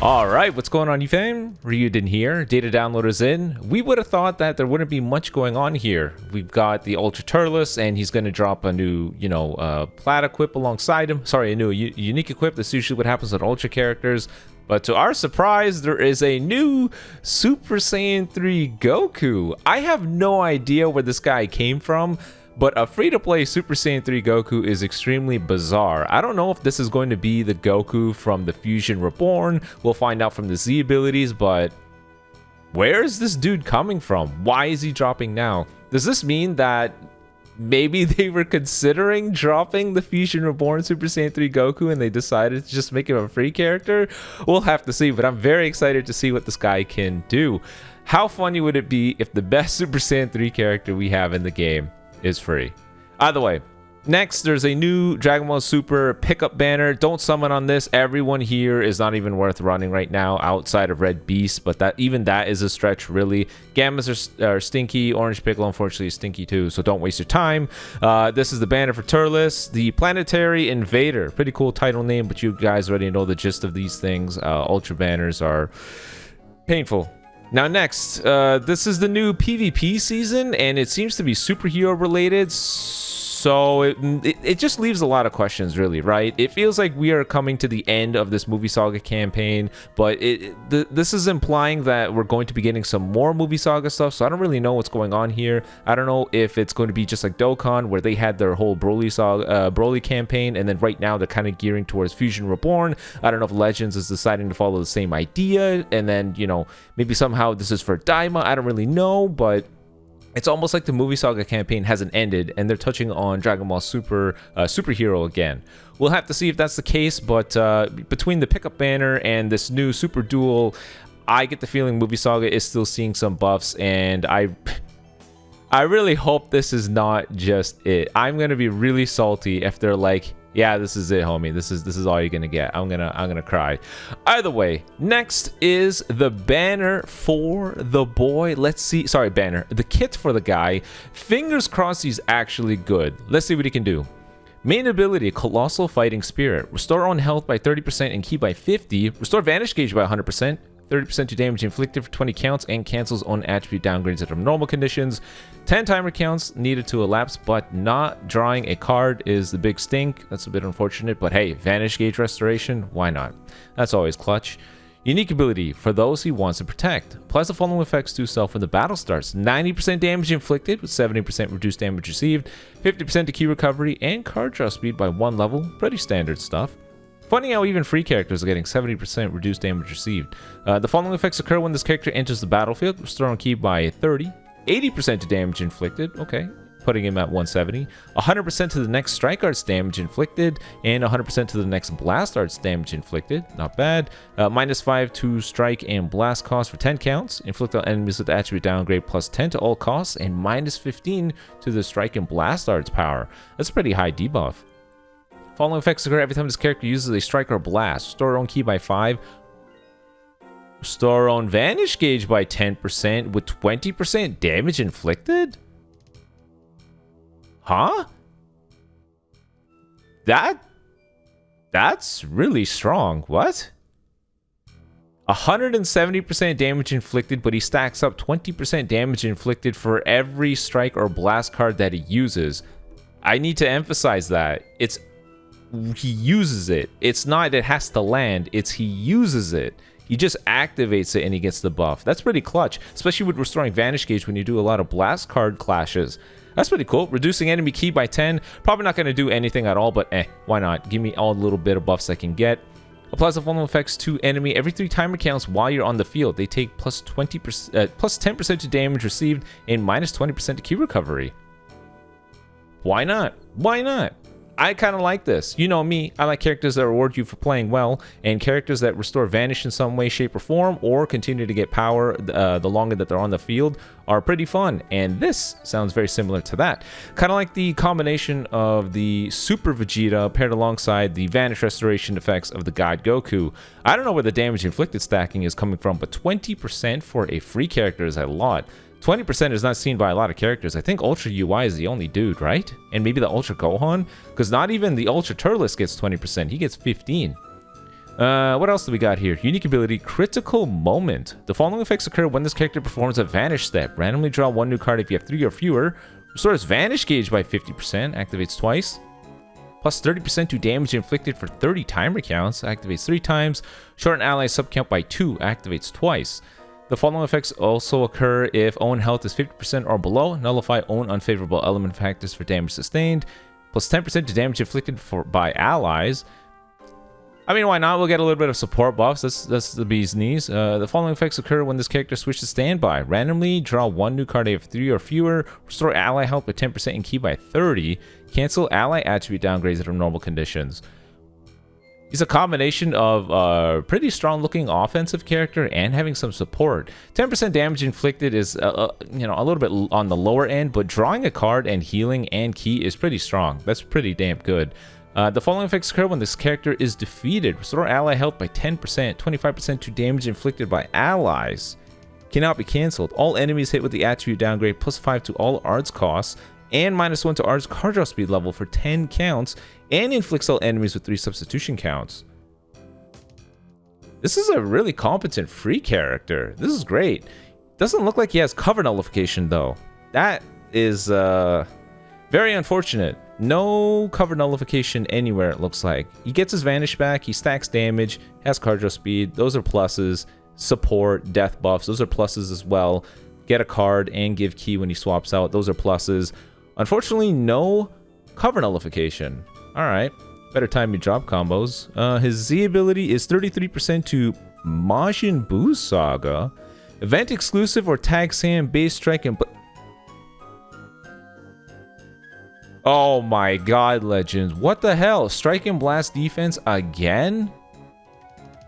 Alright, what's going on, you fam? Raiyuden here, data downloaders in. We would have thought that there wouldn't be much going on here. We've got the Ultra Turles, and he's going to drop a new, plat equip alongside him. Sorry, a new unique equip. That's usually what happens with Ultra characters. But to our surprise, there is a new Super Saiyan 3 Goku. I have no idea where this guy came from, but a free-to-play Super Saiyan 3 Goku is extremely bizarre. I don't know if this is going to be the Goku from the Fusion Reborn. We'll find out from the Z abilities, but where is this dude coming from? Why is he dropping now? Does this mean that maybe they were considering dropping the Fusion Reborn Super Saiyan 3 Goku and they decided to just make him a free character? We'll have to see, but I'm very excited to see what this guy can do. How funny would it be if the best Super Saiyan 3 character we have in the game is free? Either way, next there's a new Dragon Ball Super pickup banner. Don't summon on this. Everyone here is not even worth running right now outside of Red Beast, but even that is a stretch, really. Gammas are stinky. Orange Piccolo unfortunately is stinky too, so don't waste your time. This is the banner for Turles, the Planetary Invader. Pretty cool title name, but you guys already know the gist of these things. Ultra banners are painful. Now next, this is the new PvP season, and it seems to be superhero related, so it just leaves a lot of questions, really, right? It feels like we are coming to the end of this Movie Saga campaign, but this is implying that we're going to be getting some more Movie Saga stuff, so I don't really know what's going on here. I don't know if it's going to be just like Dokkan, where they had their whole Broly campaign, and then right now they're kind of gearing towards Fusion Reborn. I don't know if Legends is deciding to follow the same idea, and then, maybe somehow this is for Daima. I don't really know, but it's almost like the Movie Saga campaign hasn't ended and they're touching on Dragon Ball Super superhero again. We'll have to see if that's the case, but between the pickup banner and this new Super Duel, I get the feeling Movie Saga is still seeing some buffs, and I really hope this is not just it. I'm gonna be really salty if they're like, yeah, this is it, homie. This is all you're gonna get. I'm gonna cry. Either way, next is the banner for the boy. Let's see. Sorry, banner. The kit for the guy. Fingers crossed he's actually good. Let's see what he can do. Main ability, Colossal Fighting Spirit. Restore on health by 30% and ki by 50. Restore Vanish Gauge by 100%. 30% to damage inflicted for 20 counts, and cancels on attribute downgrades under normal conditions. 10 timer counts needed to elapse, but not drawing a card is the big stink. That's a bit unfortunate, but hey, Vanish Gauge Restoration, why not? That's always clutch. Unique ability, for those he wants to protect. Applies the following effects to self when the battle starts. 90% damage inflicted with 70% reduced damage received. 50% to ki recovery, and card draw speed by 1 level. Pretty standard stuff. Funny how even free characters are getting 70% reduced damage received. The following effects occur when this character enters the battlefield. Restore on ki by 30. 80% to damage inflicted. Okay, putting him at 170. 100% to the next strike arts damage inflicted. And 100% to the next blast arts damage inflicted. Not bad. -5 to strike and blast cost for 10 counts. Inflict on enemies with attribute downgrade plus 10 to all costs. And -15 to the strike and blast arts power. That's a pretty high debuff. Following effects occur every time this character uses a strike or blast. Restore own ki by 5. Restore own Vanish Gauge by 10% with 20% damage inflicted? Huh? That's really strong. What? 170% damage inflicted, but he stacks up 20% damage inflicted for every strike or blast card that he uses. I need to emphasize that. He uses it. It's not it has to land, it's he uses it. He just activates it and he gets the buff. That's pretty clutch, especially with restoring Vanish Gauge when you do a lot of blast card clashes. That's pretty cool. Reducing enemy ki by 10. Probably not going to do anything at all, but why not? Give me all the little bit of buffs I can get. Applies the following effects to enemy every 3 timer counts while you're on the field. They take plus 10% to damage received and -20% to ki recovery. Why not? Why not? I kind of like this. You know me, I like characters that reward you for playing well, and characters that restore Vanish in some way, shape, or form, or continue to get power the longer that they're on the field are pretty fun, and this sounds very similar to that. Kind of like the combination of the Super Vegeta paired alongside the Vanish Restoration effects of the God Goku. I don't know where the damage inflicted stacking is coming from, but 20% for a free character is a lot. 20% is not seen by a lot of characters. I think Ultra UI is the only dude, right? And maybe the Ultra Gohan? Because not even the Ultra Turles gets 20%. He gets 15. What else do we got here? Unique ability, Critical Moment. The following effects occur when this character performs a Vanish step. Randomly draw one new card if you have 3 or fewer. Restores Vanish gauge by 50%. Activates twice. Plus 30% to damage inflicted for 30 timer counts. Activates 3 times. Shorten ally subcount by 2. Activates twice. The following effects also occur if own health is 50% or below. Nullify own unfavorable element factors for damage sustained. Plus 10% to damage inflicted by allies. I mean, why not? We'll get a little bit of support buffs. That's the bee's knees. The following effects occur when this character switches to standby. Randomly draw one new card if you have 3 or fewer. Restore ally health by 10% and ki by 30. Cancel ally attribute downgrades under normal conditions. He's a combination of a pretty strong looking offensive character and having some support. 10% damage inflicted is a little bit on the lower end, but drawing a card and healing and ki is pretty strong. That's pretty damn good. The following effects occur when this character is defeated. Restore ally health by 10%, 25% to damage inflicted by allies. Cannot be cancelled. All enemies hit with the attribute downgrade plus 5 to all arts costs and -1 to arts card draw speed level for 10 counts and inflicts all enemies with 3 substitution counts. This is a really competent free character. This is great. Doesn't look like he has cover nullification though. That is very unfortunate. No cover nullification anywhere, it looks like. He gets his Vanish back, he stacks damage, has card draw speed, those are pluses. Support, death buffs, those are pluses as well. Get a card and give ki when he swaps out, those are pluses. Unfortunately, no cover nullification. Alright, better time me drop combos. His Z ability is 33% to Majin Buu Saga. Event exclusive or tag Sam base strike and... Oh my god, Legends. What the hell? Strike and blast defense again?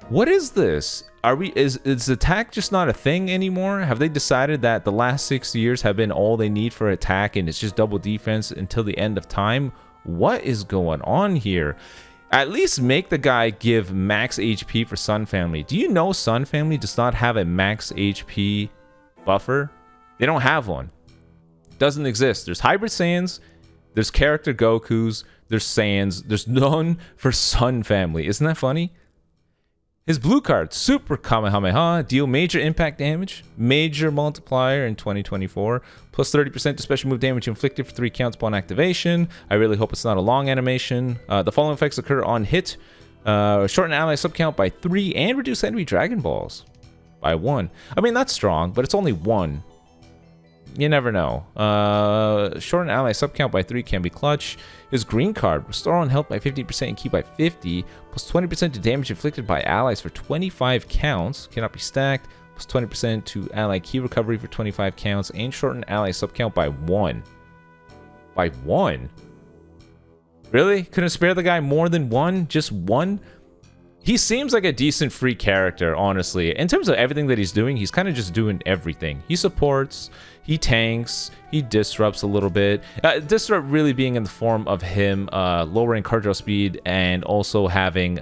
What is this? Is attack just not a thing anymore? Have they decided that the last 6 years have been all they need for attack and it's just double defense until the end of time? What is going on here? At least make the guy give max HP for Sun Family. Do you know Sun Family does not have a max HP buffer? They don't have one. Doesn't exist. There's Hybrid Saiyans. There's character Gokus, there's Saiyans, there's none for Sun Family. Isn't that funny? His blue card, Super Kamehameha, deal major impact damage, major multiplier in 2024, plus 30% to special move damage inflicted for 3 counts upon activation. I really hope it's not a long animation. The following effects occur on hit, shorten ally subcount by 3, and reduce enemy Dragon Balls by 1. I mean, that's strong, but it's only 1. You never know. Shorten ally subcount by 3 can be clutch. His green card, restore on health by 50% and ki by 50, plus 20% to damage inflicted by allies for 25 counts. Cannot be stacked. Plus 20% to ally ki recovery for 25 counts, and shorten ally subcount by 1. By 1? Really? Couldn't spare the guy more than 1? Just 1? He seems like a decent free character, honestly. In terms of everything that he's doing, he's kind of just doing everything. He supports, he tanks, he disrupts a little bit. Disrupt really being in the form of him lowering card draw speed and also having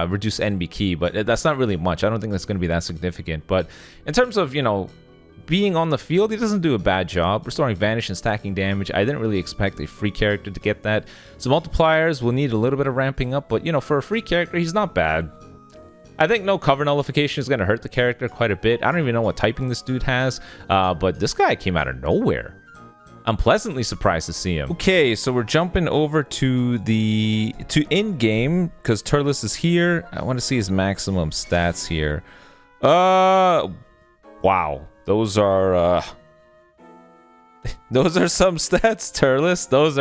reduce enemy ki, but that's not really much. I don't think that's going to be that significant. But in terms of, being on the field, he doesn't do a bad job. Restoring Vanish and stacking damage. I didn't really expect a free character to get that. So multipliers will need a little bit of ramping up, but for a free character, he's not bad. I think no cover nullification is going to hurt the character quite a bit. I don't even know what typing this dude has, but this guy came out of nowhere. I'm pleasantly surprised to see him. Okay, so we're jumping over to in-game, because Turles is here. I want to see his maximum stats here. Wow. Those are some stats, Turles. Those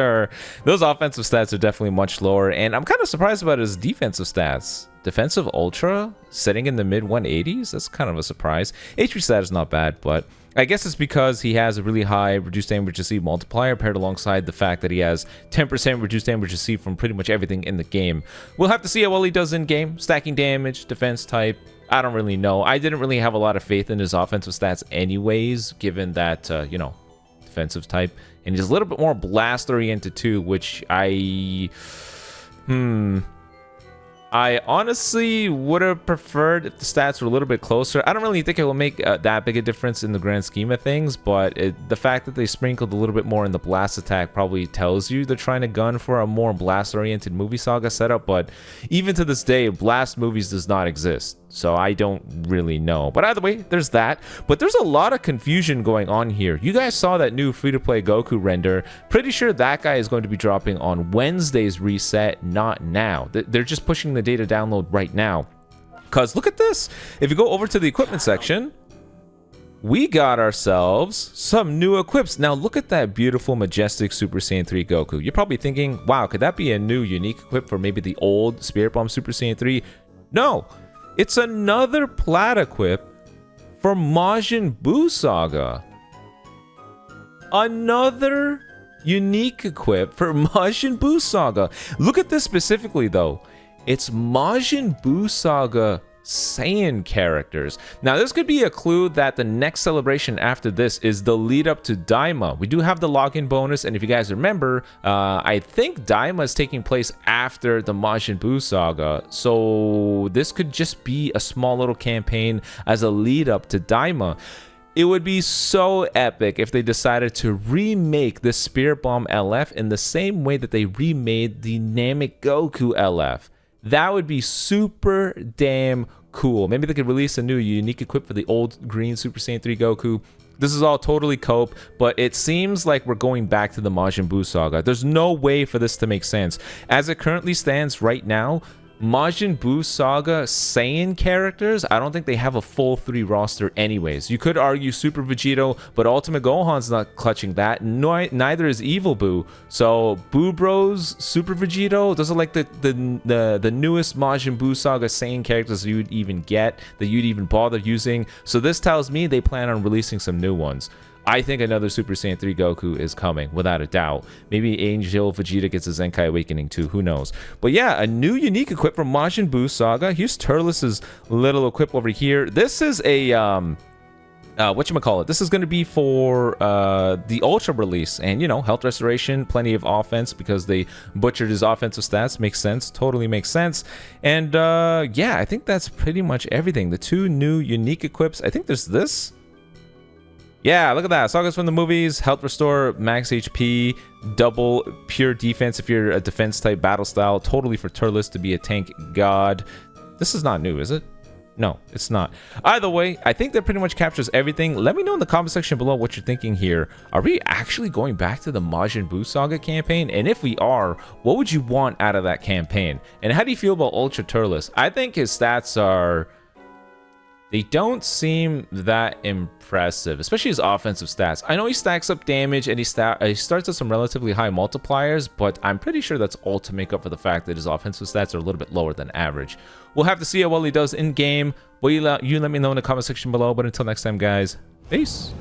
offensive stats are definitely much lower, and I'm kind of surprised about his defensive stats. Defensive Ultra setting in the mid 180s. That's kind of a surprise. HP stat is not bad, but I guess it's because he has a really high reduced damage received multiplier paired alongside the fact that he has 10% reduced damage received from pretty much everything in the game. We'll have to see how well he does in game. Stacking damage, defense type. I don't really know. I didn't really have a lot of faith in his offensive stats anyways, given that, defensive type. And he's a little bit more blast oriented too, which I honestly would have preferred if the stats were a little bit closer. I don't really think it will make that big a difference in the grand scheme of things, but the fact that they sprinkled a little bit more in the blast attack probably tells you they're trying to gun for a more blast-oriented movie saga setup, but even to this day, blast movies does not exist. So I don't really know. But either way, there's that. But there's a lot of confusion going on here. You guys saw that new free-to-play Goku render. Pretty sure that guy is going to be dropping on Wednesday's reset, not now. They're just pushing the data download right now. Because look at this. If you go over to the equipment section, we got ourselves some new equips. Now look at that beautiful, majestic Super Saiyan 3 Goku. You're probably thinking, wow, could that be a new unique equip for maybe the old Spirit Bomb Super Saiyan 3? No. It's another plat equip for Majin Buu Saga. Another unique equip for Majin Buu Saga. Look at this specifically though. It's Majin Buu Saga Saiyan characters. Now this could be a clue that the next celebration after this is the lead up to Daima. We do have the login bonus, and if you guys remember, I think Daima is taking place after the Majin Buu saga, so this could just be a small little campaign as a lead up to Daima. It would be so epic if they decided to remake the Spirit Bomb LF in the same way that they remade the Namek Goku LF. That would be super damn cool. Maybe they could release a new unique equip for the old green Super Saiyan 3 Goku. This is all totally cope, but it seems like we're going back to the Majin Buu saga. There's no way for this to make sense. As it currently stands right now, Majin Buu Saga Saiyan characters, I don't think they have a full 3 roster anyways. You could argue Super Vegito, but Ultimate Gohan's not clutching that. Neither is Evil Buu. So Buu Bros, Super Vegito, those are like the newest Majin Buu Saga Saiyan characters you'd even get, that you'd even bother using. So this tells me they plan on releasing some new ones. I think another Super Saiyan 3 Goku is coming, without a doubt. Maybe Angel Vegeta gets a Zenkai Awakening too, who knows. But yeah, a new unique equip from Majin Buu Saga. Here's Turles' little equip over here. This is a, whatchamacallit? This is going to be for the Ultra release. And, you know, health restoration, plenty of offense because they butchered his offensive stats. Makes sense. Totally makes sense. And, yeah, I think that's pretty much everything. The 2 new unique equips. I think there's this. Yeah, look at that. Sagas from the movies, health restore, max HP, double pure defense if you're a defense type battle style. Totally for Turles to be a tank god. This is not new, is it? No, it's not. Either way, I think that pretty much captures everything. Let me know in the comment section below what you're thinking here. Are we actually going back to the Majin Buu Saga campaign? And if we are, what would you want out of that campaign? And how do you feel about Ultra Turles? I think his stats are... they don't seem that impressive, especially his offensive stats. I know he stacks up damage and he starts at some relatively high multipliers, but I'm pretty sure that's all to make up for the fact that his offensive stats are a little bit lower than average. We'll have to see how well he does in game. You let me know in the comment section below, but until next time, guys, peace.